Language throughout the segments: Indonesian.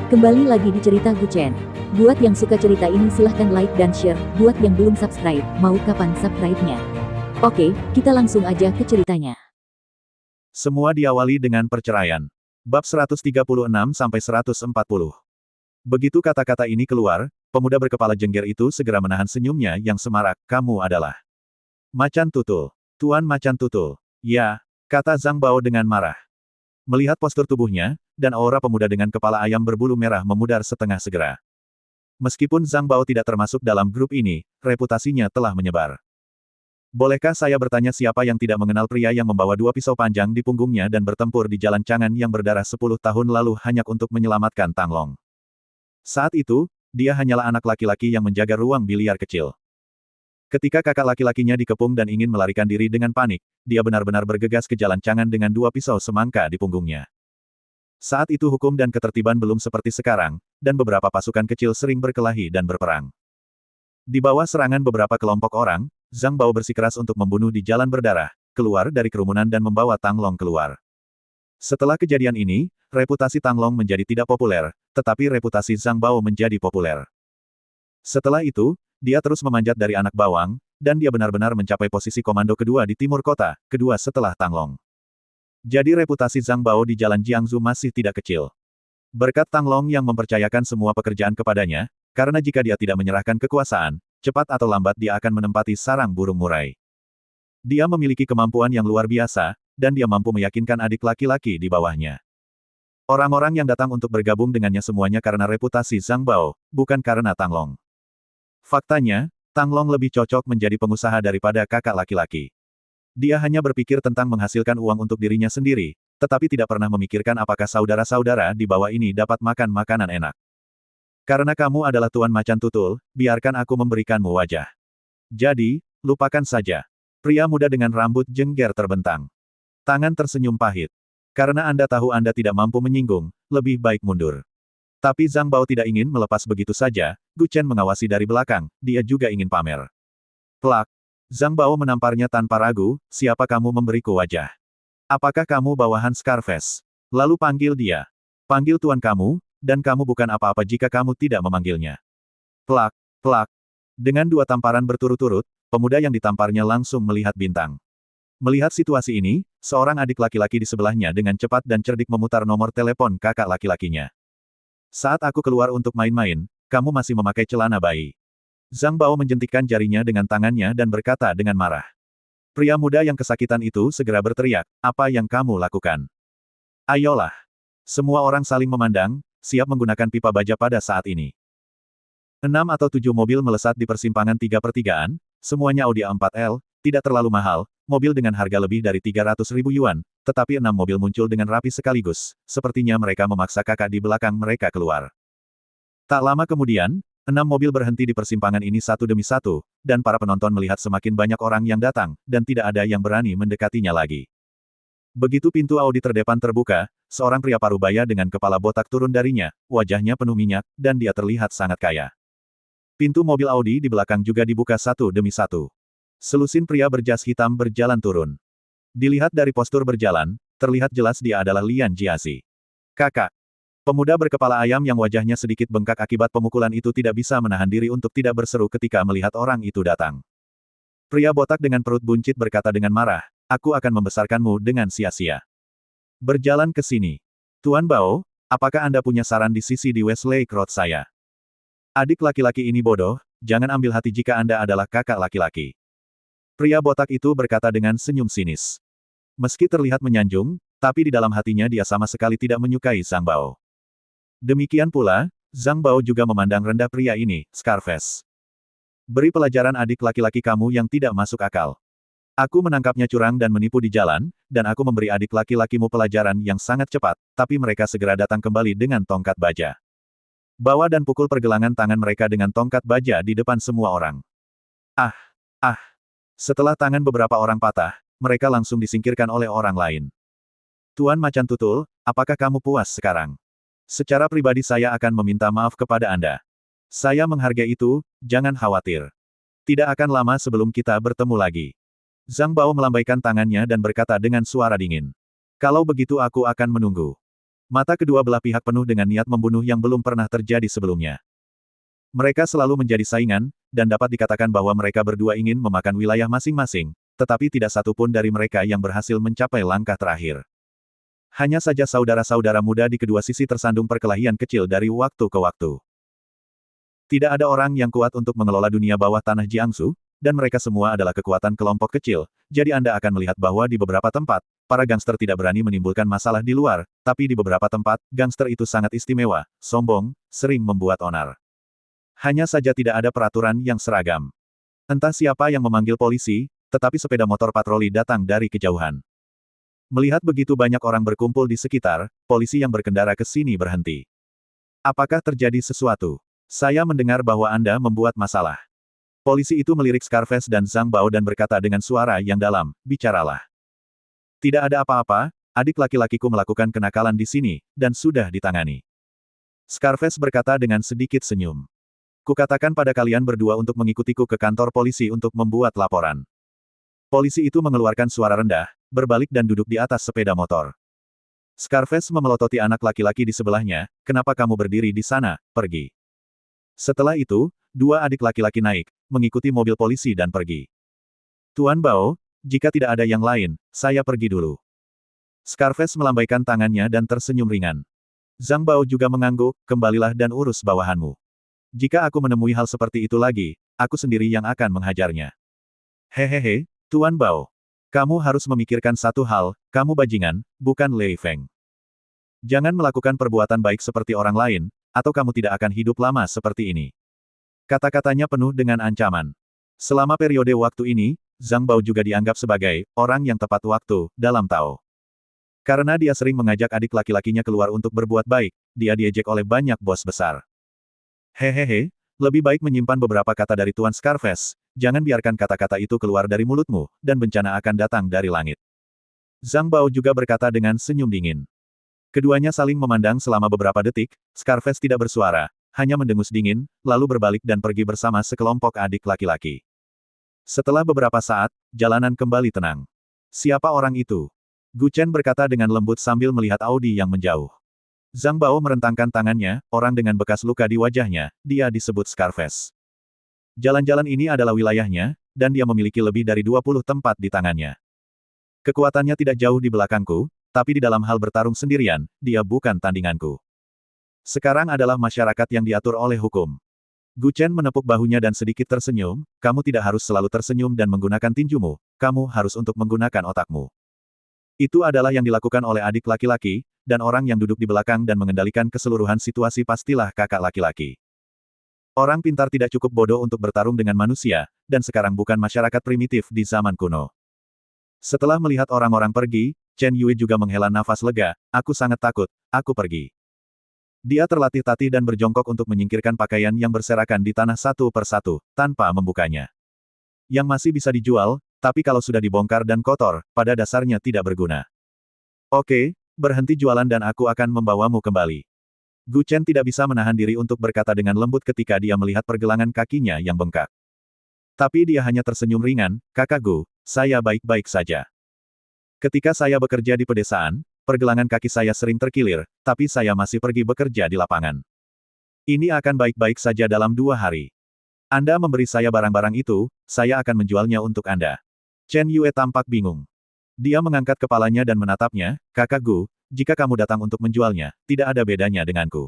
Kembali lagi di cerita Guchen. Buat yang suka cerita ini silahkan like dan share, buat yang belum subscribe, mau kapan subscribe-nya? Oke, kita langsung aja ke ceritanya. Semua diawali dengan perceraian. Bab 136-140. Begitu kata-kata ini keluar, pemuda berkepala jengger itu segera menahan senyumnya yang semarak. Kamu adalah Macan Tutul. Tuan Macan Tutul. Ya, kata Zhang Bao dengan marah. Melihat postur tubuhnya, dan aura pemuda dengan kepala ayam berbulu merah memudar setengah segera. Meskipun Zhang Bao tidak termasuk dalam grup ini, reputasinya telah menyebar. Bolehkah saya bertanya siapa yang tidak mengenal pria yang membawa dua pisau panjang di punggungnya dan bertempur di jalan Chang'an yang berdarah 10 tahun lalu hanya untuk menyelamatkan Tang Long? Saat itu, dia hanyalah anak laki-laki yang menjaga ruang biliar kecil. Ketika kakak laki-lakinya dikepung dan ingin melarikan diri dengan panik, dia benar-benar bergegas ke jalan Chang'an dengan dua pisau semangka di punggungnya. Saat itu hukum dan ketertiban belum seperti sekarang, dan beberapa pasukan kecil sering berkelahi dan berperang. Di bawah serangan beberapa kelompok orang, Zhang Bao bersikeras untuk membunuh di jalan berdarah, keluar dari kerumunan dan membawa Tang Long keluar. Setelah kejadian ini, reputasi Tang Long menjadi tidak populer, tetapi reputasi Zhang Bao menjadi populer. Setelah itu, dia terus memanjat dari anak bawang, dan dia benar-benar mencapai posisi komando kedua di timur kota, kedua setelah Tang Long. Jadi reputasi Zhang Bao di Jalan Jiangsu masih tidak kecil. Berkat Tang Long yang mempercayakan semua pekerjaan kepadanya, karena jika dia tidak menyerahkan kekuasaan, cepat atau lambat dia akan menempati sarang burung murai. Dia memiliki kemampuan yang luar biasa, dan dia mampu meyakinkan adik laki-laki di bawahnya. Orang-orang yang datang untuk bergabung dengannya semuanya karena reputasi Zhang Bao, bukan karena Tang Long. Faktanya, Tang Long lebih cocok menjadi pengusaha daripada kakak laki-laki. Dia hanya berpikir tentang menghasilkan uang untuk dirinya sendiri, tetapi tidak pernah memikirkan apakah saudara-saudara di bawah ini dapat makan makanan enak. Karena kamu adalah Tuan Macan Tutul, biarkan aku memberikanmu wajah. Jadi, lupakan saja. Pria muda dengan rambut jengger terbentang. Tangan tersenyum pahit. Karena Anda tahu Anda tidak mampu menyinggung, lebih baik mundur. Tapi Zhang Bao tidak ingin melepas begitu saja, Gu Chen mengawasi dari belakang, dia juga ingin pamer. Plak. Zhang Bao menamparnya tanpa ragu, siapa kamu memberiku wajah? Apakah kamu bawahan Scarface? Lalu panggil dia. Panggil tuan kamu, dan kamu bukan apa-apa jika kamu tidak memanggilnya. Plak, plak. Dengan dua tamparan berturut-turut, pemuda yang ditamparnya langsung melihat bintang. Melihat situasi ini, seorang adik laki-laki di sebelahnya dengan cepat dan cerdik memutar nomor telepon kakak laki-lakinya. Saat aku keluar untuk main-main, kamu masih memakai celana bayi. Zhang Bao menjentikkan jarinya dengan tangannya dan berkata dengan marah. Pria muda yang kesakitan itu segera berteriak, apa yang kamu lakukan? Ayolah. Semua orang saling memandang, siap menggunakan pipa baja pada saat ini. 6 atau 7 mobil melesat di persimpangan 3/3, semuanya Audi A4L, tidak terlalu mahal, mobil dengan harga lebih dari 300.000 yuan, tetapi 6 mobil muncul dengan rapi sekaligus, sepertinya mereka memaksa kakak di belakang mereka keluar. Tak lama kemudian, 6 mobil berhenti di persimpangan ini satu demi satu, dan para penonton melihat semakin banyak orang yang datang, dan tidak ada yang berani mendekatinya lagi. Begitu pintu Audi terdepan terbuka, seorang pria parubaya dengan kepala botak turun darinya, wajahnya penuh minyak, dan dia terlihat sangat kaya. Pintu mobil Audi di belakang juga dibuka satu demi satu. Selusin pria berjas hitam berjalan turun. Dilihat dari postur berjalan, terlihat jelas dia adalah Lian Jiazi. Kakak. Pemuda berkepala ayam yang wajahnya sedikit bengkak akibat pemukulan itu tidak bisa menahan diri untuk tidak berseru ketika melihat orang itu datang. Pria botak dengan perut buncit berkata dengan marah, aku akan membesarkanmu dengan sia-sia. Berjalan ke sini. Tuan Bao, apakah Anda punya saran di sisi di Westlake Road saya? Adik laki-laki ini bodoh, jangan ambil hati jika Anda adalah kakak laki-laki. Pria botak itu berkata dengan senyum sinis. Meski terlihat menyanjung, tapi di dalam hatinya dia sama sekali tidak menyukai Zhang Bao. Demikian pula, Zhang Bao juga memandang rendah pria ini, Scarface. Beri pelajaran adik laki-laki kamu yang tidak masuk akal. Aku menangkapnya curang dan menipu di jalan, dan aku memberi adik laki-lakimu pelajaran yang sangat cepat, tapi mereka segera datang kembali dengan tongkat baja. Bawa dan pukul pergelangan tangan mereka dengan tongkat baja di depan semua orang. Ah! Ah! Setelah tangan beberapa orang patah, mereka langsung disingkirkan oleh orang lain. Tuan Macan Tutul, apakah kamu puas sekarang? Secara pribadi saya akan meminta maaf kepada Anda. Saya menghargai itu, jangan khawatir. Tidak akan lama sebelum kita bertemu lagi. Zhang Bao melambaikan tangannya dan berkata dengan suara dingin. Kalau begitu aku akan menunggu. Mata kedua belah pihak penuh dengan niat membunuh yang belum pernah terjadi sebelumnya. Mereka selalu menjadi saingan, dan dapat dikatakan bahwa mereka berdua ingin memakan wilayah masing-masing, tetapi tidak satu pun dari mereka yang berhasil mencapai langkah terakhir. Hanya saja saudara-saudara muda di kedua sisi tersandung perkelahian kecil dari waktu ke waktu. Tidak ada orang yang kuat untuk mengelola dunia bawah tanah Jiangsu, dan mereka semua adalah kekuatan kelompok kecil, jadi Anda akan melihat bahwa di beberapa tempat, para gangster tidak berani menimbulkan masalah di luar, tapi di beberapa tempat, gangster itu sangat istimewa, sombong, sering membuat onar. Hanya saja tidak ada peraturan yang seragam. Entah siapa yang memanggil polisi, tetapi sepeda motor patroli datang dari kejauhan. Melihat begitu banyak orang berkumpul di sekitar, polisi yang berkendara ke sini berhenti. Apakah terjadi sesuatu? Saya mendengar bahwa Anda membuat masalah. Polisi itu melirik Scarface dan Zhang Bao dan berkata dengan suara yang dalam, bicaralah. Tidak ada apa-apa, adik laki-lakiku melakukan kenakalan di sini, dan sudah ditangani. Scarface berkata dengan sedikit senyum. Kukatakan pada kalian berdua untuk mengikutiku ke kantor polisi untuk membuat laporan. Polisi itu mengeluarkan suara rendah, berbalik dan duduk di atas sepeda motor. Scarface memelototi anak laki-laki di sebelahnya, kenapa kamu berdiri di sana, pergi. Setelah itu, dua adik laki-laki naik, mengikuti mobil polisi dan pergi. Tuan Bao, jika tidak ada yang lain, saya pergi dulu. Scarface melambaikan tangannya dan tersenyum ringan. Zhang Bao juga mengangguk, kembalilah dan urus bawahanmu. Jika aku menemui hal seperti itu lagi, aku sendiri yang akan menghajarnya. Hehehe, Tuan Bao. Kamu harus memikirkan satu hal, kamu bajingan, bukan Lei Feng. Jangan melakukan perbuatan baik seperti orang lain, atau kamu tidak akan hidup lama seperti ini. Kata-katanya penuh dengan ancaman. Selama periode waktu ini, Zhang Bao juga dianggap sebagai orang yang tepat waktu dalam Tao. Karena dia sering mengajak adik laki-lakinya keluar untuk berbuat baik, dia diejek oleh banyak bos besar. Hehehe, lebih baik menyimpan beberapa kata dari Tuan Scarface, jangan biarkan kata-kata itu keluar dari mulutmu, dan bencana akan datang dari langit. Zhang Bao juga berkata dengan senyum dingin. Keduanya saling memandang selama beberapa detik, Scarface tidak bersuara, hanya mendengus dingin, lalu berbalik dan pergi bersama sekelompok adik laki-laki. Setelah beberapa saat, jalanan kembali tenang. Siapa orang itu? Gu Chen berkata dengan lembut sambil melihat Audi yang menjauh. Zhang Bao merentangkan tangannya, orang dengan bekas luka di wajahnya, dia disebut Scarface. Jalan-jalan ini adalah wilayahnya, dan dia memiliki lebih dari 20 tempat di tangannya. Kekuatannya tidak jauh di belakangku, tapi di dalam hal bertarung sendirian, dia bukan tandinganku. Sekarang adalah masyarakat yang diatur oleh hukum. Gu Chen menepuk bahunya dan sedikit tersenyum, kamu tidak harus selalu tersenyum dan menggunakan tinjumu, kamu harus untuk menggunakan otakmu. Itu adalah yang dilakukan oleh adik laki-laki, dan orang yang duduk di belakang dan mengendalikan keseluruhan situasi pastilah kakak laki-laki. Orang pintar tidak cukup bodoh untuk bertarung dengan manusia, dan sekarang bukan masyarakat primitif di zaman kuno. Setelah melihat orang-orang pergi, Chen Yue juga menghela nafas lega, aku sangat takut, aku pergi. Dia terlatih-tatih dan berjongkok untuk menyingkirkan pakaian yang berserakan di tanah satu persatu, tanpa membukanya. Yang masih bisa dijual, tapi kalau sudah dibongkar dan kotor, pada dasarnya tidak berguna. Oke, berhenti jualan dan aku akan membawamu kembali. Gu Chen tidak bisa menahan diri untuk berkata dengan lembut ketika dia melihat pergelangan kakinya yang bengkak. Tapi dia hanya tersenyum ringan, kakak Gu, saya baik-baik saja. Ketika saya bekerja di pedesaan, pergelangan kaki saya sering terkilir, tapi saya masih pergi bekerja di lapangan. Ini akan baik-baik saja dalam 2 hari. Anda memberi saya barang-barang itu, saya akan menjualnya untuk Anda. Chen Yue tampak bingung. Dia mengangkat kepalanya dan menatapnya, kakak Gu, jika kamu datang untuk menjualnya, tidak ada bedanya denganku.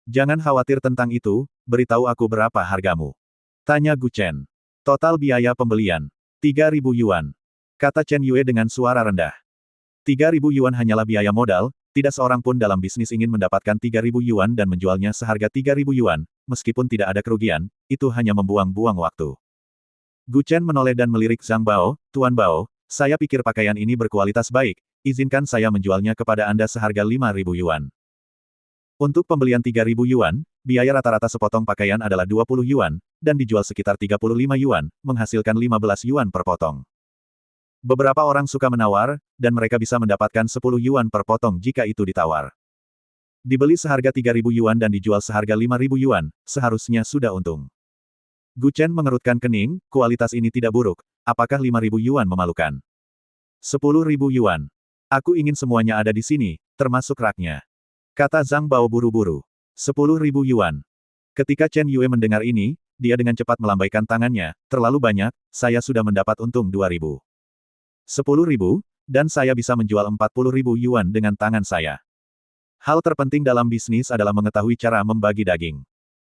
Jangan khawatir tentang itu, beritahu aku berapa hargamu. Tanya Gu Chen. Total biaya pembelian. 3.000 yuan. Kata Chen Yue dengan suara rendah. 3.000 yuan hanyalah biaya modal, tidak seorang pun dalam bisnis ingin mendapatkan 3.000 yuan dan menjualnya seharga 3.000 yuan, meskipun tidak ada kerugian, itu hanya membuang-buang waktu. Gu Chen menoleh dan melirik Zhang Bao, Tuan Bao, saya pikir pakaian ini berkualitas baik, izinkan saya menjualnya kepada Anda seharga 5.000 yuan. Untuk pembelian 3.000 yuan, biaya rata-rata sepotong pakaian adalah 20 yuan, dan dijual sekitar 35 yuan, menghasilkan 15 yuan per potong. Beberapa orang suka menawar, dan mereka bisa mendapatkan 10 yuan per potong jika itu ditawar. Dibeli seharga 3.000 yuan dan dijual seharga 5.000 yuan, seharusnya sudah untung. Gu Chen mengerutkan kening, kualitas ini tidak buruk, apakah 5.000 yuan memalukan? 10.000 yuan. Aku ingin semuanya ada di sini, termasuk raknya. Kata Zhang Bao buru-buru. 10.000 yuan. Ketika Chen Yue mendengar ini, dia dengan cepat melambaikan tangannya, terlalu banyak, saya sudah mendapat untung 2.000. 10.000, dan saya bisa menjual 40.000 yuan dengan tangan saya. Hal terpenting dalam bisnis adalah mengetahui cara membagi daging.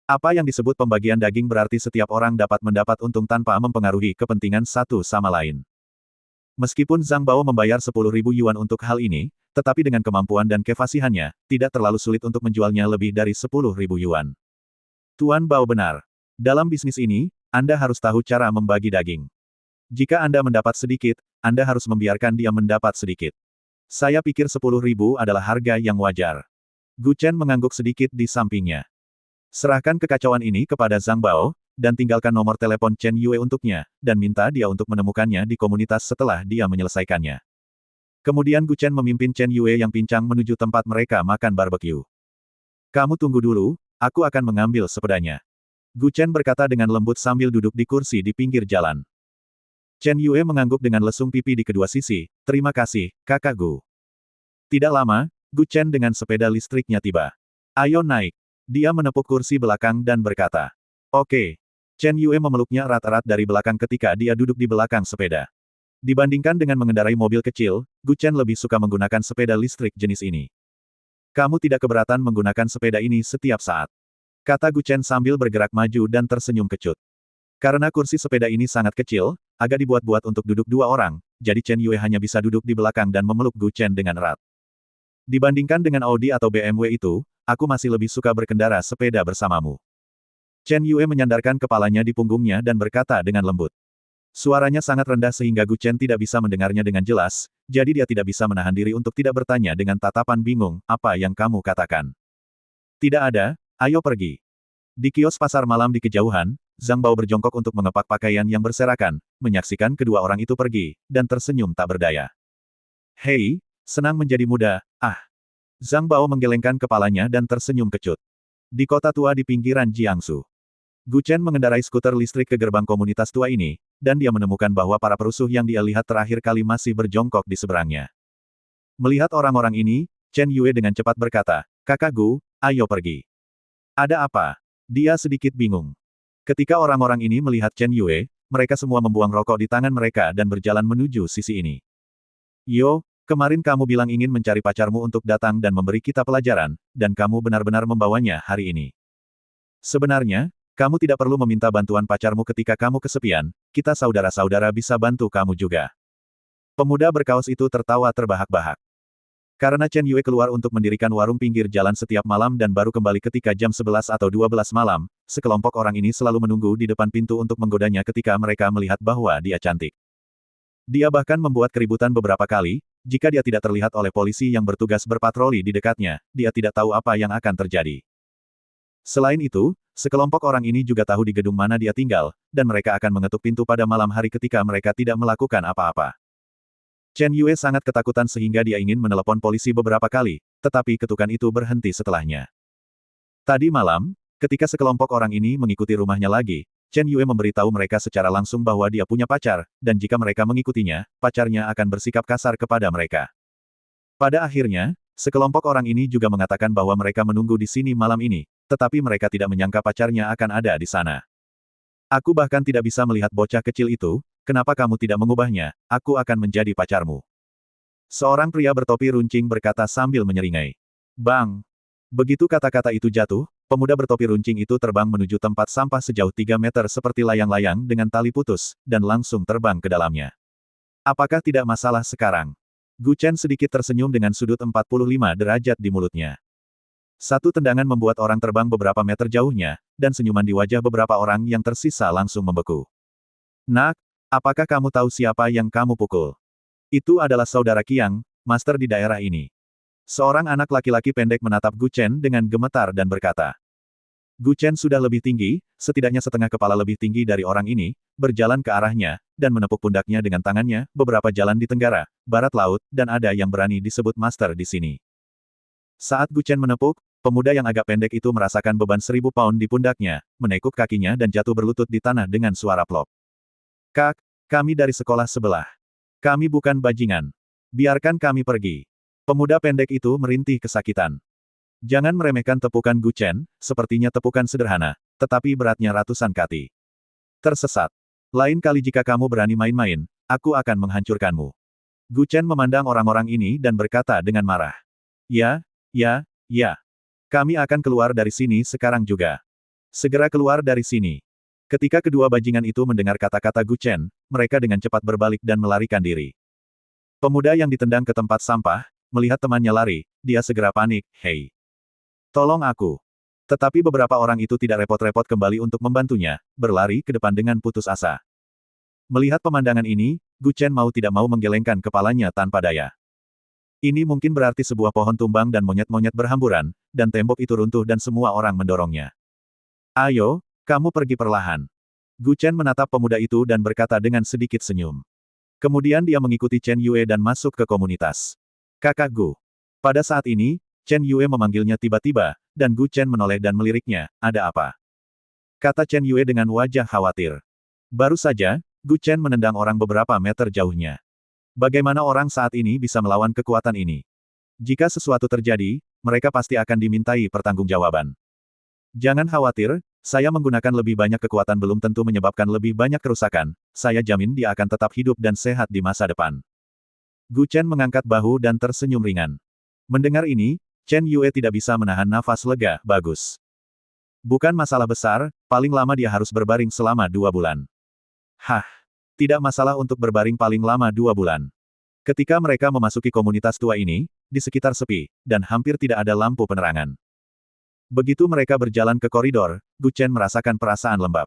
Apa yang disebut pembagian daging berarti setiap orang dapat mendapat untung tanpa mempengaruhi kepentingan satu sama lain. Meskipun Zhang Bao membayar 10.000 yuan untuk hal ini, tetapi dengan kemampuan dan kefasihannya, tidak terlalu sulit untuk menjualnya lebih dari 10.000 yuan. Tuan Bao benar. Dalam bisnis ini, Anda harus tahu cara membagi daging. Jika Anda mendapat sedikit, Anda harus membiarkan dia mendapat sedikit. Saya pikir 10.000 adalah harga yang wajar. Gu Chen mengangguk sedikit di sampingnya. Serahkan kekacauan ini kepada Zhang Bao, dan tinggalkan nomor telepon Chen Yue untuknya, dan minta dia untuk menemukannya di komunitas setelah dia menyelesaikannya. Kemudian Gu Chen memimpin Chen Yue yang pincang menuju tempat mereka makan barbeque. Kamu tunggu dulu, aku akan mengambil sepedanya. Gu Chen berkata dengan lembut sambil duduk di kursi di pinggir jalan. Chen Yue mengangguk dengan lesung pipi di kedua sisi, terima kasih, kakak Gu. Tidak lama, Gu Chen dengan sepeda listriknya tiba. Ayo naik. Dia menepuk kursi belakang dan berkata, oke. Chen Yue memeluknya erat-erat dari belakang ketika dia duduk di belakang sepeda. Dibandingkan dengan mengendarai mobil kecil, Gu Chen lebih suka menggunakan sepeda listrik jenis ini. Kamu tidak keberatan menggunakan sepeda ini setiap saat. Kata Gu Chen sambil bergerak maju dan tersenyum kecut. Karena kursi sepeda ini sangat kecil, agak dibuat-buat untuk duduk dua orang, jadi Chen Yue hanya bisa duduk di belakang dan memeluk Gu Chen dengan erat. Dibandingkan dengan Audi atau BMW itu, aku masih lebih suka berkendara sepeda bersamamu. Chen Yue menyandarkan kepalanya di punggungnya dan berkata dengan lembut. Suaranya sangat rendah sehingga Gu Chen tidak bisa mendengarnya dengan jelas, jadi dia tidak bisa menahan diri untuk tidak bertanya dengan tatapan bingung, apa yang kamu katakan? Tidak ada, ayo pergi. Di kios pasar malam di kejauhan, Zhang Bao berjongkok untuk mengepak pakaian yang berserakan, menyaksikan kedua orang itu pergi, dan tersenyum tak berdaya. Hei, senang menjadi muda, ah. Zhang Bao menggelengkan kepalanya dan tersenyum kecut. Di kota tua di pinggiran Jiangsu. Gu Chen mengendarai skuter listrik ke gerbang komunitas tua ini, dan dia menemukan bahwa para perusuh yang dia lihat terakhir kali masih berjongkok di seberangnya. Melihat orang-orang ini, Chen Yue dengan cepat berkata, kakak Gu, ayo pergi. Ada apa? Dia sedikit bingung. Ketika orang-orang ini melihat Chen Yue, mereka semua membuang rokok di tangan mereka dan berjalan menuju sisi ini. Yo, kemarin kamu bilang ingin mencari pacarmu untuk datang dan memberi kita pelajaran, dan kamu benar-benar membawanya hari ini. Sebenarnya, kamu tidak perlu meminta bantuan pacarmu ketika kamu kesepian, kita saudara-saudara bisa bantu kamu juga. Pemuda berkaos itu tertawa terbahak-bahak. Karena Chen Yue keluar untuk mendirikan warung pinggir jalan setiap malam dan baru kembali ketika jam 11 atau 12 malam, sekelompok orang ini selalu menunggu di depan pintu untuk menggodanya ketika mereka melihat bahwa dia cantik. Dia bahkan membuat keributan beberapa kali, jika dia tidak terlihat oleh polisi yang bertugas berpatroli di dekatnya, dia tidak tahu apa yang akan terjadi. Selain itu, sekelompok orang ini juga tahu di gedung mana dia tinggal, dan mereka akan mengetuk pintu pada malam hari ketika mereka tidak melakukan apa-apa. Chen Yue sangat ketakutan sehingga dia ingin menelepon polisi beberapa kali, tetapi ketukan itu berhenti setelahnya. Tadi malam, ketika sekelompok orang ini mengikuti rumahnya lagi, Chen Yue memberitahu mereka secara langsung bahwa dia punya pacar, dan jika mereka mengikutinya, pacarnya akan bersikap kasar kepada mereka. Pada akhirnya, sekelompok orang ini juga mengatakan bahwa mereka menunggu di sini malam ini, tetapi mereka tidak menyangka pacarnya akan ada di sana. Aku bahkan tidak bisa melihat bocah kecil itu, kenapa kamu tidak mengubahnya, aku akan menjadi pacarmu. Seorang pria bertopi runcing berkata sambil menyeringai. Bang! Begitu kata-kata itu jatuh, pemuda bertopi runcing itu terbang menuju tempat sampah sejauh 3 meter seperti layang-layang dengan tali putus, dan langsung terbang ke dalamnya. Apakah tidak masalah sekarang? Gu Chen sedikit tersenyum dengan sudut 45 derajat di mulutnya. Satu tendangan membuat orang terbang beberapa meter jauhnya, dan senyuman di wajah beberapa orang yang tersisa langsung membeku. Nak, apakah kamu tahu siapa yang kamu pukul? Itu adalah saudara Qiang, master di daerah ini. Seorang anak laki-laki pendek menatap Gu Chen dengan gemetar dan berkata. Gu Chen sudah lebih tinggi, setidaknya setengah kepala lebih tinggi dari orang ini, berjalan ke arahnya, dan menepuk pundaknya dengan tangannya, beberapa jalan di tenggara, barat laut, dan ada yang berani disebut master di sini. Saat Gu Chen menepuk, pemuda yang agak pendek itu merasakan beban 1000 pound di pundaknya, menekuk kakinya dan jatuh berlutut di tanah dengan suara plop. Kak, kami dari sekolah sebelah. Kami bukan bajingan. Biarkan kami pergi. Pemuda pendek itu merintih kesakitan. Jangan meremehkan tepukan Gu Chen, sepertinya tepukan sederhana, tetapi beratnya ratusan kati. Tersesat. Lain kali jika kamu berani main-main, aku akan menghancurkanmu. Gu Chen memandang orang-orang ini dan berkata dengan marah. Ya, ya, ya. Kami akan keluar dari sini sekarang juga. Segera keluar dari sini. Ketika kedua bajingan itu mendengar kata-kata Gu Chen, mereka dengan cepat berbalik dan melarikan diri. Pemuda yang ditendang ke tempat sampah, melihat temannya lari, dia segera panik, "Hei! Tolong aku." Tetapi beberapa orang itu tidak repot-repot kembali untuk membantunya, berlari ke depan dengan putus asa. Melihat pemandangan ini, Gu Chen mau tidak mau menggelengkan kepalanya tanpa daya. Ini mungkin berarti sebuah pohon tumbang dan monyet-monyet berhamburan, dan tembok itu runtuh dan semua orang mendorongnya. Ayo, kamu pergi perlahan. Gu Chen menatap pemuda itu dan berkata dengan sedikit senyum. Kemudian dia mengikuti Chen Yue dan masuk ke komunitas. Kakak Gu. Pada saat ini, Chen Yue memanggilnya tiba-tiba, dan Gu Chen menoleh dan meliriknya, "Ada apa?" Kata Chen Yue dengan wajah khawatir. Baru saja, Gu Chen menendang orang beberapa meter jauhnya. Bagaimana orang saat ini bisa melawan kekuatan ini? Jika sesuatu terjadi, mereka pasti akan dimintai pertanggungjawaban. Jangan khawatir, saya menggunakan lebih banyak kekuatan belum tentu menyebabkan lebih banyak kerusakan, saya jamin dia akan tetap hidup dan sehat di masa depan. Gu Chen mengangkat bahu dan tersenyum ringan. Mendengar ini, Chen Yue tidak bisa menahan nafas lega, bagus. Bukan masalah besar, paling lama dia harus berbaring selama 2 bulan. Hah, tidak masalah untuk berbaring paling lama 2 bulan. Ketika mereka memasuki komunitas tua ini, di sekitar sepi, dan hampir tidak ada lampu penerangan. Begitu mereka berjalan ke koridor, Gu Chen merasakan perasaan lembab.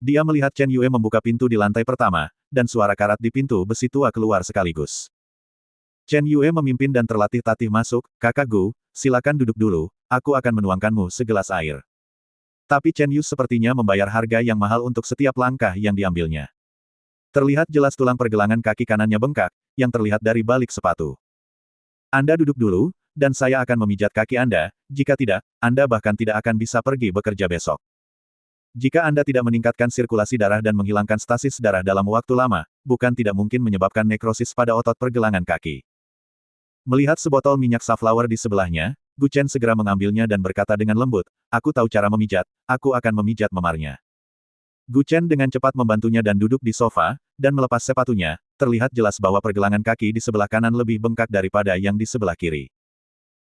Dia melihat Chen Yue membuka pintu di lantai pertama, dan suara karat di pintu besi tua keluar sekaligus. Chen Yue memimpin dan terlatih-tatih masuk, "Kakak Gu, silakan duduk dulu, aku akan menuangkanmu segelas air." Tapi Chen Yue sepertinya membayar harga yang mahal untuk setiap langkah yang diambilnya. Terlihat jelas tulang pergelangan kaki kanannya bengkak, yang terlihat dari balik sepatu. "Anda duduk dulu, dan saya akan memijat kaki Anda, jika tidak, Anda bahkan tidak akan bisa pergi bekerja besok. Jika Anda tidak meningkatkan sirkulasi darah dan menghilangkan stasis darah dalam waktu lama, bukan tidak mungkin menyebabkan nekrosis pada otot pergelangan kaki." Melihat sebotol minyak safflower di sebelahnya, Gu Chen segera mengambilnya dan berkata dengan lembut, "Aku tahu cara memijat, aku akan memijat memarnya." Gu Chen dengan cepat membantunya dan duduk di sofa, dan melepas sepatunya, terlihat jelas bahwa pergelangan kaki di sebelah kanan lebih bengkak daripada yang di sebelah kiri.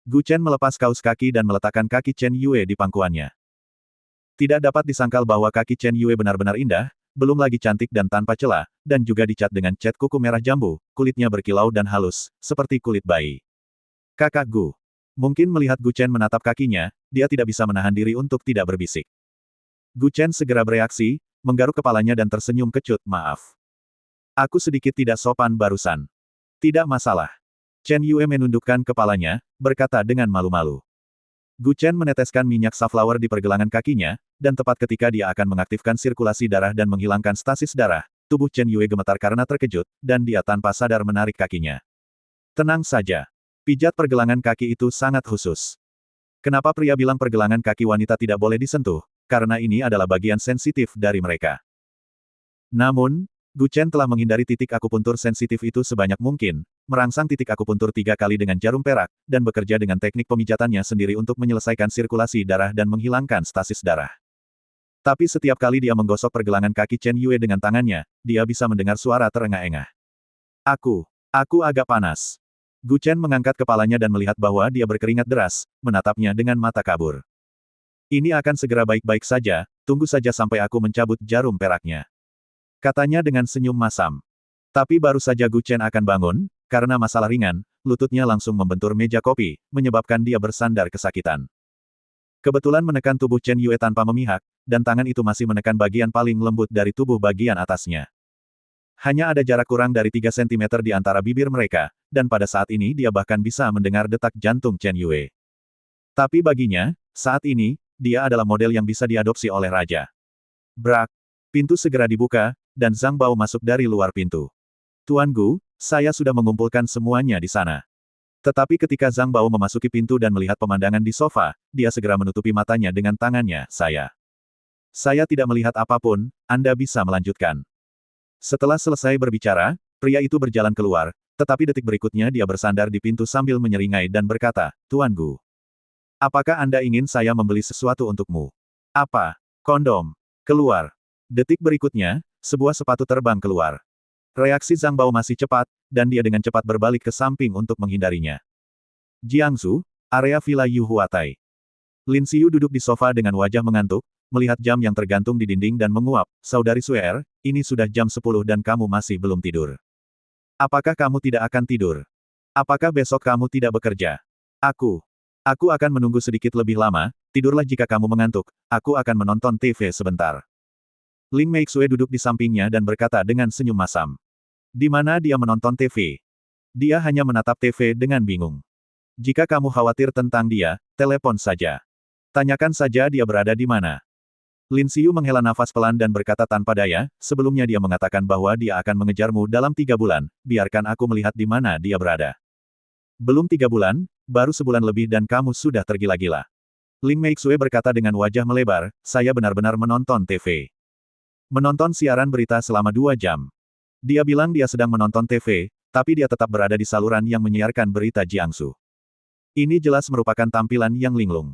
Gu Chen melepas kaus kaki dan meletakkan kaki Chen Yue di pangkuannya. Tidak dapat disangkal bahwa kaki Chen Yue benar-benar indah, belum lagi cantik dan tanpa celah, dan juga dicat dengan cat kuku merah jambu, kulitnya berkilau dan halus, seperti kulit bayi. "Kakak Gu." Mungkin melihat Gu Chen menatap kakinya, dia tidak bisa menahan diri untuk tidak berbisik. Gu Chen segera bereaksi, menggaruk kepalanya dan tersenyum kecut, "Maaf. Aku sedikit tidak sopan barusan." "Tidak masalah." Chen Yue menundukkan kepalanya, berkata dengan malu-malu. Gu Chen meneteskan minyak safflower di pergelangan kakinya, dan tepat ketika dia akan mengaktifkan sirkulasi darah dan menghilangkan stasis darah, tubuh Chen Yue gemetar karena terkejut, dan dia tanpa sadar menarik kakinya. "Tenang saja. Pijat pergelangan kaki itu sangat khusus. Kenapa pria bilang pergelangan kaki wanita tidak boleh disentuh? Karena ini adalah bagian sensitif dari mereka." Namun, Gu Chen telah menghindari titik akupuntur sensitif itu sebanyak mungkin, merangsang titik akupuntur 3 kali dengan jarum perak, dan bekerja dengan teknik pemijatannya sendiri untuk menyelesaikan sirkulasi darah dan menghilangkan stasis darah. Tapi setiap kali dia menggosok pergelangan kaki Chen Yue dengan tangannya, dia bisa mendengar suara terengah-engah. Aku agak panas." Gu Chen mengangkat kepalanya dan melihat bahwa dia berkeringat deras, menatapnya dengan mata kabur. "Ini akan segera baik-baik saja, tunggu saja sampai aku mencabut jarum peraknya," katanya dengan senyum masam. Tapi baru saja Gu Chen akan bangun, karena masalah ringan, lututnya langsung membentur meja kopi, menyebabkan dia bersandar kesakitan. Kebetulan menekan tubuh Chen Yue tanpa memihak, dan tangan itu masih menekan bagian paling lembut dari tubuh bagian atasnya. Hanya ada jarak kurang dari 3 cm di antara bibir mereka, dan pada saat ini dia bahkan bisa mendengar detak jantung Chen Yue. Tapi baginya, saat ini, dia adalah model yang bisa diadopsi oleh raja. Brak! Pintu segera dibuka, dan Zhang Bao masuk dari luar pintu. "Tuan Gu, saya sudah mengumpulkan semuanya di sana." Tetapi ketika Zhang Bao memasuki pintu dan melihat pemandangan di sofa, dia segera menutupi matanya dengan tangannya, Saya tidak melihat apapun, Anda bisa melanjutkan." Setelah selesai berbicara, pria itu berjalan keluar, tetapi detik berikutnya dia bersandar di pintu sambil menyeringai dan berkata, "Tuan Gu." Apakah Anda ingin saya membeli sesuatu untukmu? Apa? Kondom. Keluar. Detik berikutnya, sebuah sepatu terbang keluar. Reaksi Zhang Bao masih cepat, dan dia dengan cepat berbalik ke samping untuk menghindarinya. Jiangsu, area Villa Yu Huatai. Lin Xiu duduk di sofa dengan wajah mengantuk, melihat jam yang tergantung di dinding dan menguap, Saudari Suer, ini sudah jam 10 dan kamu masih belum tidur. Apakah kamu tidak akan tidur? Apakah besok kamu tidak bekerja? Aku akan menunggu sedikit lebih lama, tidurlah jika kamu mengantuk, aku akan menonton TV sebentar. Ling Meixue duduk di sampingnya dan berkata dengan senyum masam. Di mana dia menonton TV? Dia hanya menatap TV dengan bingung. Jika kamu khawatir tentang dia, telepon saja. Tanyakan saja dia berada di mana. Lin Xiu menghela nafas pelan dan berkata tanpa daya, sebelumnya dia mengatakan bahwa dia akan mengejarmu dalam 3 bulan, biarkan aku melihat di mana dia berada. Belum 3 bulan, baru sebulan lebih dan kamu sudah tergila-gila. Ling Meixue berkata dengan wajah melebar, saya benar-benar menonton TV. Menonton siaran berita selama 2 jam. Dia bilang dia sedang menonton TV, tapi dia tetap berada di saluran yang menyiarkan berita Jiangsu. Ini jelas merupakan tampilan yang linglung.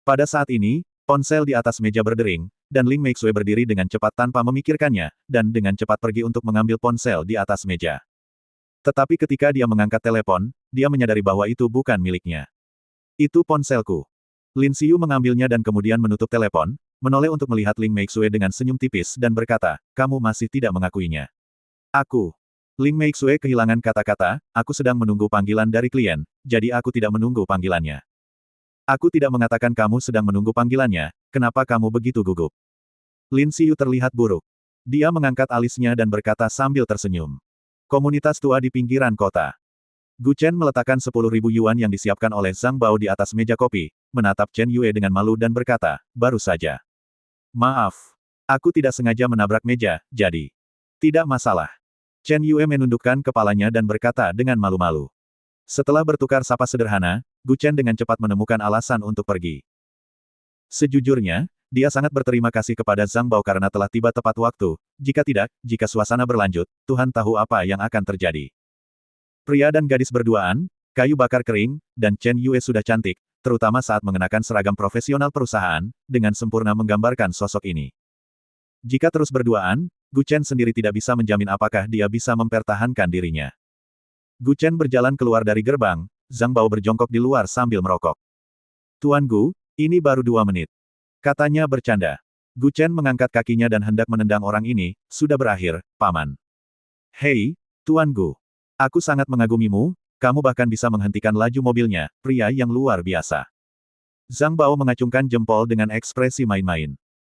Pada saat ini, ponsel di atas meja berdering, dan Ling Meixue berdiri dengan cepat tanpa memikirkannya, dan dengan cepat pergi untuk mengambil ponsel di atas meja. Tetapi ketika dia mengangkat telepon, dia menyadari bahwa itu bukan miliknya. Itu ponselku. Lin Xiu mengambilnya dan kemudian menutup telepon, menoleh untuk melihat Ling Meixue dengan senyum tipis dan berkata, kamu masih tidak mengakuinya. Ling Meixue kehilangan kata-kata, aku sedang menunggu panggilan dari klien, jadi aku tidak menunggu panggilannya. Aku tidak mengatakan kamu sedang menunggu panggilannya, kenapa kamu begitu gugup? Lin Xiu terlihat buruk. Dia mengangkat alisnya dan berkata sambil tersenyum. Komunitas tua di pinggiran kota. Gu Chen meletakkan 10.000 yuan yang disiapkan oleh Zhang Bao di atas meja kopi, menatap Chen Yue dengan malu dan berkata, baru saja. Maaf. Aku tidak sengaja menabrak meja, jadi. Tidak masalah. Chen Yue menundukkan kepalanya dan berkata dengan malu-malu. Setelah bertukar sapa sederhana, Gu Chen dengan cepat menemukan alasan untuk pergi. Sejujurnya, dia sangat berterima kasih kepada Zhang Bao karena telah tiba tepat waktu, jika tidak, jika suasana berlanjut, Tuhan tahu apa yang akan terjadi. Pria dan gadis berduaan, kayu bakar kering, dan Chen Yue sudah cantik, terutama saat mengenakan seragam profesional perusahaan, dengan sempurna menggambarkan sosok ini. Jika terus berduaan, Gu Chen sendiri tidak bisa menjamin apakah dia bisa mempertahankan dirinya. Gu Chen berjalan keluar dari gerbang, Zhang Bao berjongkok di luar sambil merokok. Tuan Gu, ini baru 2 menit. Katanya bercanda. Gu Chen mengangkat kakinya dan hendak menendang orang ini, sudah berakhir, Paman. Hei, Tuan Gu. Aku sangat mengagumimu, kamu bahkan bisa menghentikan laju mobilnya, pria yang luar biasa. Zhang Bao mengacungkan jempol dengan ekspresi main-main.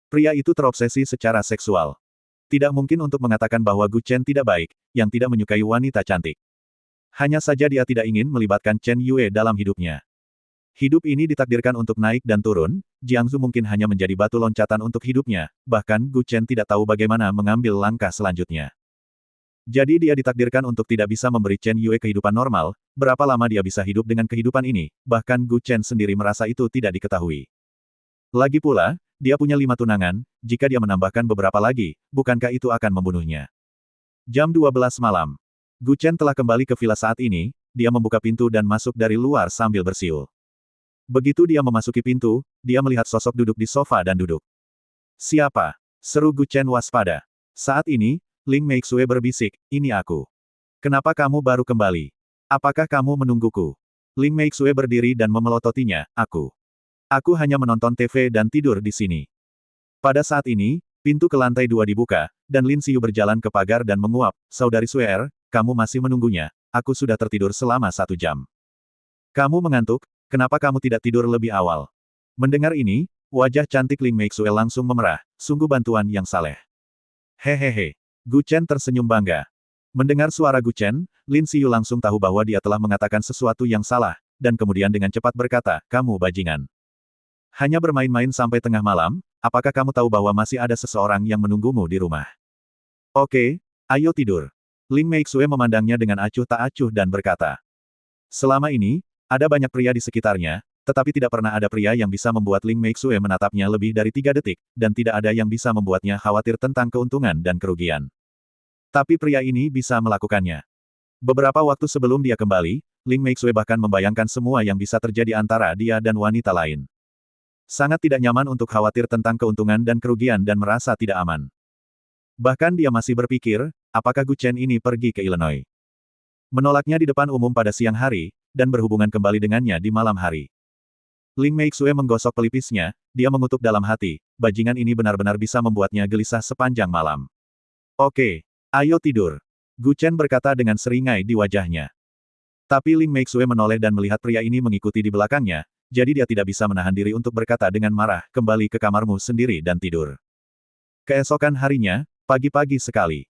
Pria itu terobsesi secara seksual. Tidak mungkin untuk mengatakan bahwa Gu Chen tidak baik, yang tidak menyukai wanita cantik. Hanya saja dia tidak ingin melibatkan Chen Yue dalam hidupnya. Hidup ini ditakdirkan untuk naik dan turun, Jiangsu mungkin hanya menjadi batu loncatan untuk hidupnya, bahkan Gu Chen tidak tahu bagaimana mengambil langkah selanjutnya. Jadi dia ditakdirkan untuk tidak bisa memberi Chen Yue kehidupan normal, berapa lama dia bisa hidup dengan kehidupan ini, bahkan Gu Chen sendiri merasa itu tidak diketahui. Lagi pula, dia punya 5 tunangan, jika dia menambahkan beberapa lagi, bukankah itu akan membunuhnya? Jam 12 malam. Gu Chen telah kembali ke villa saat ini, dia membuka pintu dan masuk dari luar sambil bersiul. Begitu dia memasuki pintu, dia melihat sosok duduk di sofa dan duduk. Siapa? Seru Gu Chen waspada. Saat ini, Ling Meixue berbisik, ini aku. Kenapa kamu baru kembali? Apakah kamu menungguku? Ling Meixue berdiri dan memelototinya, aku. Aku hanya menonton TV dan tidur di sini. Pada saat ini, pintu ke lantai 2 dibuka, dan Lin Xiu berjalan ke pagar dan menguap, Saudari Suer, kamu masih menunggunya, aku sudah tertidur selama 1 jam. Kamu mengantuk, kenapa kamu tidak tidur lebih awal? Mendengar ini, wajah cantik Ling Meixue langsung memerah, sungguh bantuan yang saleh. Hehehe. Gu Chen tersenyum bangga. Mendengar suara Gu Chen, Lin Xiu langsung tahu bahwa dia telah mengatakan sesuatu yang salah, dan kemudian dengan cepat berkata, kamu bajingan. Hanya bermain-main sampai tengah malam, apakah kamu tahu bahwa masih ada seseorang yang menunggumu di rumah? Oke, ayo tidur. Ling Meixue memandangnya dengan acuh tak acuh dan berkata. Selama ini, ada banyak pria di sekitarnya, tetapi tidak pernah ada pria yang bisa membuat Ling Meixue menatapnya lebih dari 3 detik, dan tidak ada yang bisa membuatnya khawatir tentang keuntungan dan kerugian. Tapi pria ini bisa melakukannya. Beberapa waktu sebelum dia kembali, Ling Meixue bahkan membayangkan semua yang bisa terjadi antara dia dan wanita lain. Sangat tidak nyaman untuk khawatir tentang keuntungan dan kerugian dan merasa tidak aman. Bahkan dia masih berpikir, apakah Gu Chen ini pergi ke Illinois? Menolaknya di depan umum pada siang hari, dan berhubungan kembali dengannya di malam hari. Ling Meixue menggosok pelipisnya, dia mengutuk dalam hati, bajingan ini benar-benar bisa membuatnya gelisah sepanjang malam. Oke, ayo tidur. Gu Chen berkata dengan seringai di wajahnya. Tapi Ling Meixue menoleh dan melihat pria ini mengikuti di belakangnya, jadi dia tidak bisa menahan diri untuk berkata dengan marah, kembali ke kamarmu sendiri dan tidur. Keesokan harinya, pagi-pagi sekali.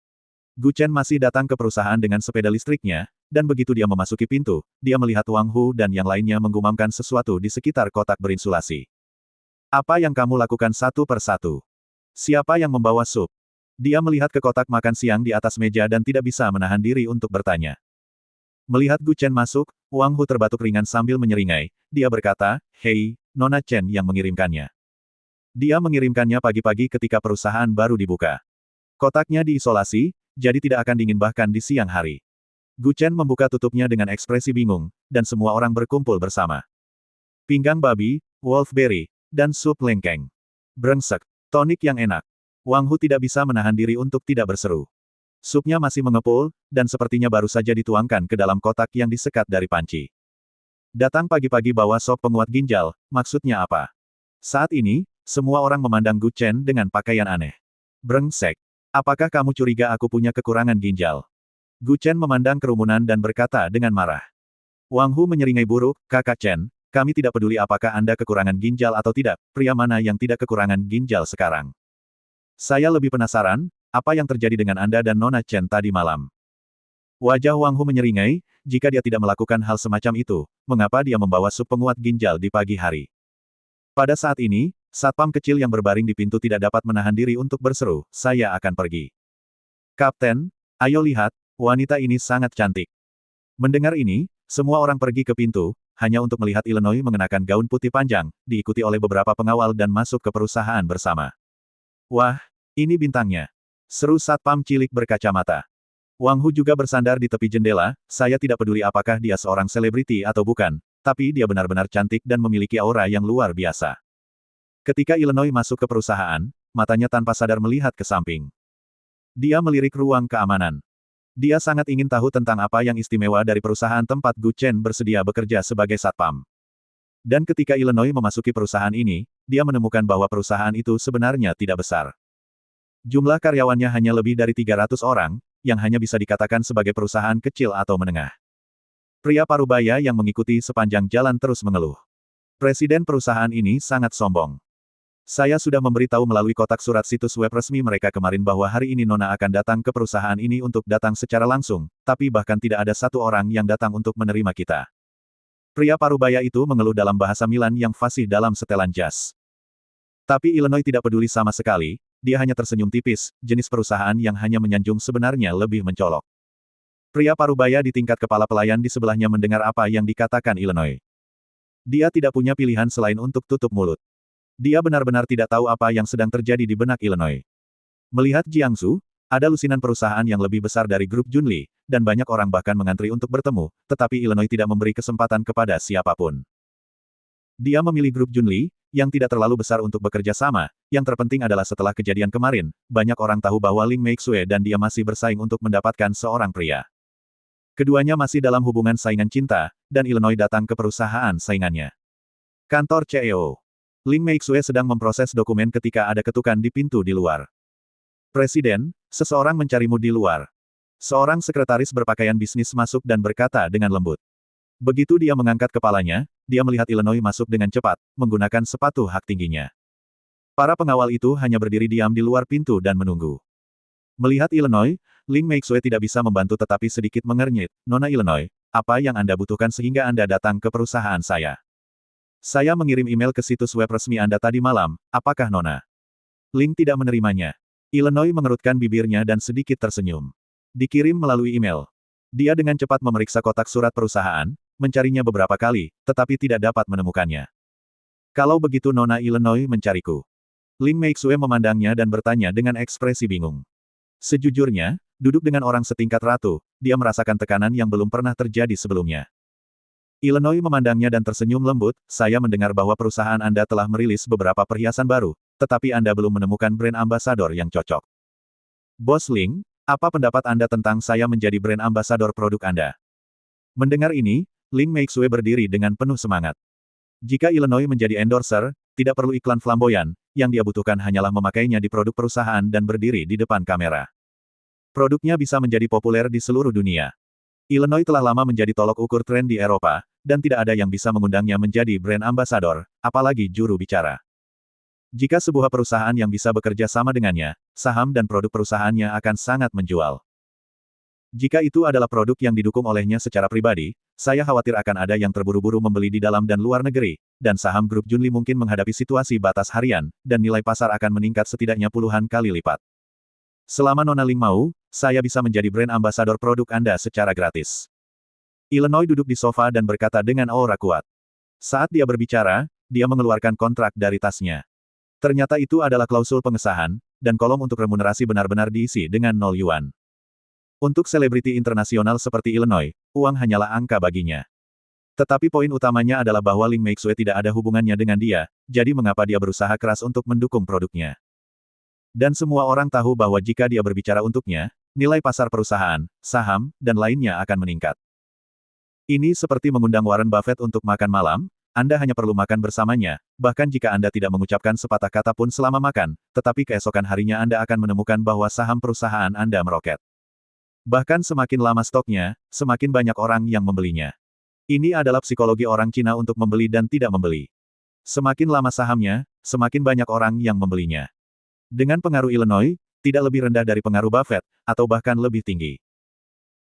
Gu Chen masih datang ke perusahaan dengan sepeda listriknya, dan begitu dia memasuki pintu, dia melihat Wang Hu dan yang lainnya menggumamkan sesuatu di sekitar kotak berinsulasi. Apa yang kamu lakukan satu persatu? Siapa yang membawa sup? Dia melihat ke kotak makan siang di atas meja dan tidak bisa menahan diri untuk bertanya. Melihat Gu Chen masuk, Wang Hu terbatuk ringan sambil menyeringai. Dia berkata, "Hei, Nona Chen yang mengirimkannya." Dia mengirimkannya pagi-pagi ketika perusahaan baru dibuka. Kotaknya diisolasi, jadi tidak akan dingin bahkan di siang hari. Gu Chen membuka tutupnya dengan ekspresi bingung, dan semua orang berkumpul bersama. Pinggang babi, wolfberry, dan sup lengkeng. Brengsek, tonik yang enak. Wang Hu tidak bisa menahan diri untuk tidak berseru. Supnya masih mengepul, dan sepertinya baru saja dituangkan ke dalam kotak yang disekat dari panci. Datang pagi-pagi bawa sop penguat ginjal, maksudnya apa? Saat ini, semua orang memandang Gu Chen dengan pakaian aneh. Brengsek. Apakah kamu curiga aku punya kekurangan ginjal? Gu Chen memandang kerumunan dan berkata dengan marah. Wang Hu menyeringai buruk, Kakak Chen, kami tidak peduli apakah Anda kekurangan ginjal atau tidak, pria mana yang tidak kekurangan ginjal sekarang. Saya lebih penasaran, apa yang terjadi dengan Anda dan Nona Chen tadi malam? Wajah Wang Hu menyeringai, jika dia tidak melakukan hal semacam itu, mengapa dia membawa sup penguat ginjal di pagi hari? Pada saat ini, satpam kecil yang berbaring di pintu tidak dapat menahan diri untuk berseru, saya akan pergi. Kapten, ayo lihat, wanita ini sangat cantik. Mendengar ini, semua orang pergi ke pintu, hanya untuk melihat Illinois mengenakan gaun putih panjang, diikuti oleh beberapa pengawal dan masuk ke perusahaan bersama. Wah, ini bintangnya. Seru satpam cilik berkacamata. Wang Hu juga bersandar di tepi jendela, saya tidak peduli apakah dia seorang selebriti atau bukan, tapi dia benar-benar cantik dan memiliki aura yang luar biasa. Ketika Illinois masuk ke perusahaan, matanya tanpa sadar melihat ke samping. Dia melirik ruang keamanan. Dia sangat ingin tahu tentang apa yang istimewa dari perusahaan tempat Gu Chen bersedia bekerja sebagai satpam. Dan ketika Illinois memasuki perusahaan ini, dia menemukan bahwa perusahaan itu sebenarnya tidak besar. Jumlah karyawannya hanya lebih dari 300 orang, yang hanya bisa dikatakan sebagai perusahaan kecil atau menengah. Pria parubaya yang mengikuti sepanjang jalan terus mengeluh. Presiden perusahaan ini sangat sombong. Saya sudah memberitahu melalui kotak surat situs web resmi mereka kemarin bahwa hari ini Nona akan datang ke perusahaan ini untuk datang secara langsung, tapi bahkan tidak ada satu orang yang datang untuk menerima kita. Pria parubaya itu mengeluh dalam bahasa Milan yang fasih dalam setelan jas. Tapi Illinois tidak peduli sama sekali, dia hanya tersenyum tipis, jenis perusahaan yang hanya menyanjung sebenarnya lebih mencolok. Pria parubaya di tingkat kepala pelayan di sebelahnya mendengar apa yang dikatakan Illinois. Dia tidak punya pilihan selain untuk tutup mulut. Dia benar-benar tidak tahu apa yang sedang terjadi di benak Illinois. Melihat Jiangsu, ada lusinan perusahaan yang lebih besar dari grup Junli, dan banyak orang bahkan mengantri untuk bertemu, tetapi Illinois tidak memberi kesempatan kepada siapapun. Dia memilih grup Junli, yang tidak terlalu besar untuk bekerja sama, yang terpenting adalah setelah kejadian kemarin, banyak orang tahu bahwa Ling Meixue dan dia masih bersaing untuk mendapatkan seorang pria. Keduanya masih dalam hubungan saingan cinta, dan Illinois datang ke perusahaan saingannya. Kantor CEO. Ling Meixue sedang memproses dokumen ketika ada ketukan di pintu di luar. Presiden, seseorang mencarimu di luar. Seorang sekretaris berpakaian bisnis masuk dan berkata dengan lembut. Begitu dia mengangkat kepalanya, dia melihat Illinois masuk dengan cepat, menggunakan sepatu hak tingginya. Para pengawal itu hanya berdiri diam di luar pintu dan menunggu. Melihat Illinois, Ling Meixue tidak bisa membantu tetapi sedikit mengernyit. Nona Illinois, apa yang Anda butuhkan sehingga Anda datang ke perusahaan saya? Saya mengirim email ke situs web resmi Anda tadi malam, apakah Nona? Ling tidak menerimanya. Illinois mengerutkan bibirnya dan sedikit tersenyum. Dikirim melalui email. Dia dengan cepat memeriksa kotak surat perusahaan, mencarinya beberapa kali, tetapi tidak dapat menemukannya. Kalau begitu Nona Illinois mencariku. Ling Meixue memandangnya dan bertanya dengan ekspresi bingung. Sejujurnya, duduk dengan orang setingkat ratu, dia merasakan tekanan yang belum pernah terjadi sebelumnya. Illinois memandangnya dan tersenyum lembut, saya mendengar bahwa perusahaan Anda telah merilis beberapa perhiasan baru, tetapi Anda belum menemukan brand ambasador yang cocok. Bos Ling, apa pendapat Anda tentang saya menjadi brand ambasador produk Anda? Mendengar ini, Ling Meixue berdiri dengan penuh semangat. Jika Illinois menjadi endorser, tidak perlu iklan flamboyan, yang dia butuhkan hanyalah memakainya di produk perusahaan dan berdiri di depan kamera. Produknya bisa menjadi populer di seluruh dunia. Illinois telah lama menjadi tolok ukur tren di Eropa, dan tidak ada yang bisa mengundangnya menjadi brand ambasador, apalagi juru bicara. Jika sebuah perusahaan yang bisa bekerja sama dengannya, saham dan produk perusahaannya akan sangat menjual. Jika itu adalah produk yang didukung olehnya secara pribadi, saya khawatir akan ada yang terburu-buru membeli di dalam dan luar negeri, dan saham grup Junli mungkin menghadapi situasi batas harian, dan nilai pasar akan meningkat setidaknya puluhan kali lipat. Selama Nona Ling mau, saya bisa menjadi brand ambasador produk Anda secara gratis. Illinois duduk di sofa dan berkata dengan aura kuat. Saat dia berbicara, dia mengeluarkan kontrak dari tasnya. Ternyata itu adalah klausul pengesahan, dan kolom untuk remunerasi benar-benar diisi dengan 0 yuan. Untuk selebriti internasional seperti Illinois, uang hanyalah angka baginya. Tetapi poin utamanya adalah bahwa Ling Meixue tidak ada hubungannya dengan dia, jadi mengapa dia berusaha keras untuk mendukung produknya. Dan semua orang tahu bahwa jika dia berbicara untuknya, nilai pasar perusahaan, saham, dan lainnya akan meningkat. Ini seperti mengundang Warren Buffett untuk makan malam, Anda hanya perlu makan bersamanya, bahkan jika Anda tidak mengucapkan sepatah kata pun selama makan, tetapi keesokan harinya Anda akan menemukan bahwa saham perusahaan Anda meroket. Bahkan semakin lama stoknya, semakin banyak orang yang membelinya. Ini adalah psikologi orang Cina untuk membeli dan tidak membeli. Semakin lama sahamnya, semakin banyak orang yang membelinya. Dengan pengaruh Illinois, tidak lebih rendah dari pengaruh Buffett, atau bahkan lebih tinggi.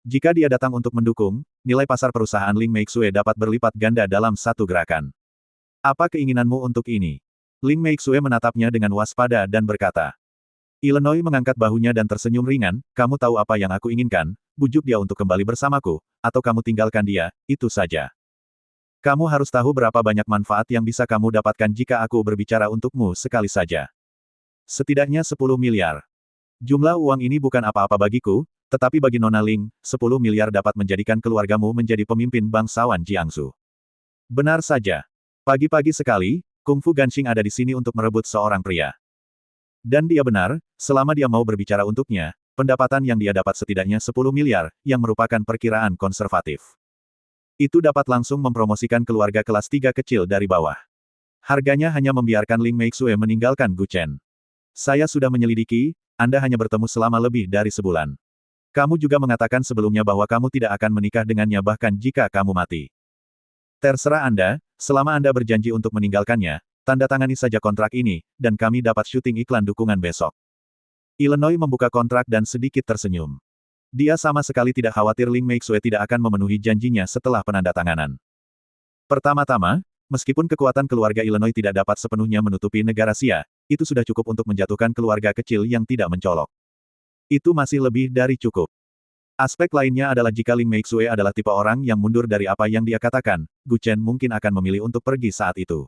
Jika dia datang untuk mendukung, nilai pasar perusahaan Ling Meixue dapat berlipat ganda dalam satu gerakan. Apa keinginanmu untuk ini? Ling Meixue menatapnya dengan waspada dan berkata. Illinois mengangkat bahunya dan tersenyum ringan, kamu tahu apa yang aku inginkan, bujuk dia untuk kembali bersamaku, atau kamu tinggalkan dia, itu saja. Kamu harus tahu berapa banyak manfaat yang bisa kamu dapatkan jika aku berbicara untukmu sekali saja. Setidaknya 10 miliar. Jumlah uang ini bukan apa-apa bagiku, tetapi bagi Nona Ling, 10 miliar dapat menjadikan keluargamu menjadi pemimpin bangsawan Jiangsu. Benar saja. Pagi-pagi sekali, Kung Fu Ganxing ada di sini untuk merebut seorang pria. Dan dia benar, selama dia mau berbicara untuknya, pendapatan yang dia dapat setidaknya 10 miliar, yang merupakan perkiraan konservatif. Itu dapat langsung mempromosikan keluarga kelas 3 kecil dari bawah. Harganya hanya membiarkan Ling Meixue meninggalkan Guchen. Saya sudah menyelidiki, Anda hanya bertemu selama lebih dari sebulan. Kamu juga mengatakan sebelumnya bahwa kamu tidak akan menikah dengannya bahkan jika kamu mati. Terserah Anda, selama Anda berjanji untuk meninggalkannya, tanda tangani saja kontrak ini, dan kami dapat syuting iklan dukungan besok. Illinois membuka kontrak dan sedikit tersenyum. Dia sama sekali tidak khawatir Ling Meixue tidak akan memenuhi janjinya setelah penandatanganan. Pertama-tama, meskipun kekuatan keluarga Illinois tidak dapat sepenuhnya menutupi negara Xia, itu sudah cukup untuk menjatuhkan keluarga kecil yang tidak mencolok. Itu masih lebih dari cukup. Aspek lainnya adalah jika Ling Meixue adalah tipe orang yang mundur dari apa yang dia katakan, Guchen mungkin akan memilih untuk pergi saat itu.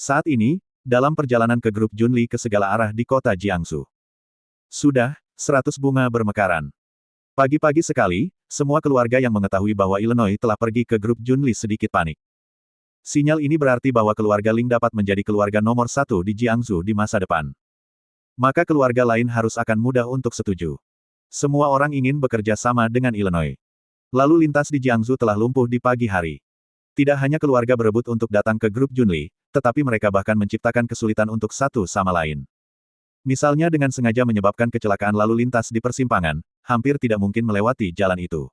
Saat ini, dalam perjalanan ke grup Junli ke segala arah di kota Jiangsu. Sudah, 100 bunga bermekaran. Pagi-pagi sekali, semua keluarga yang mengetahui bahwa Illinois telah pergi ke grup Junli sedikit panik. Sinyal ini berarti bahwa keluarga Ling dapat menjadi keluarga nomor 1 di Jiangsu di masa depan. Maka keluarga lain harus akan mudah untuk setuju. Semua orang ingin bekerja sama dengan Illinois. Lalu lintas di Jiangsu telah lumpuh di pagi hari. Tidak hanya keluarga berebut untuk datang ke grup Junli, tetapi mereka bahkan menciptakan kesulitan untuk satu sama lain. Misalnya dengan sengaja menyebabkan kecelakaan lalu lintas di persimpangan, hampir tidak mungkin melewati jalan itu.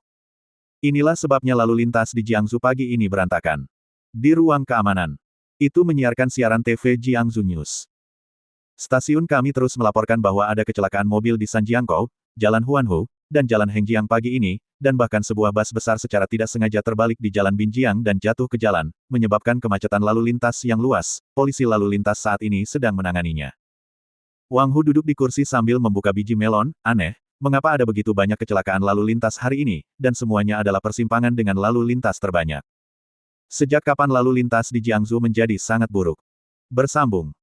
Inilah sebabnya lalu lintas di Jiangsu pagi ini berantakan. Di ruang keamanan. Itu menyiarkan siaran TV Jiangsu News. Stasiun kami terus melaporkan bahwa ada kecelakaan mobil di Sanjiangkou, Jalan Huanhu, dan Jalan Hengjiang pagi ini, dan bahkan sebuah bus besar secara tidak sengaja terbalik di Jalan Binjiang dan jatuh ke jalan, menyebabkan kemacetan lalu lintas yang luas. Polisi lalu lintas saat ini sedang menanganinya. Wang Hu duduk di kursi sambil membuka biji melon. Aneh, mengapa ada begitu banyak kecelakaan lalu lintas hari ini, dan semuanya adalah persimpangan dengan lalu lintas terbanyak. Sejak kapan lalu lintas di Jiangsu menjadi sangat buruk? Bersambung.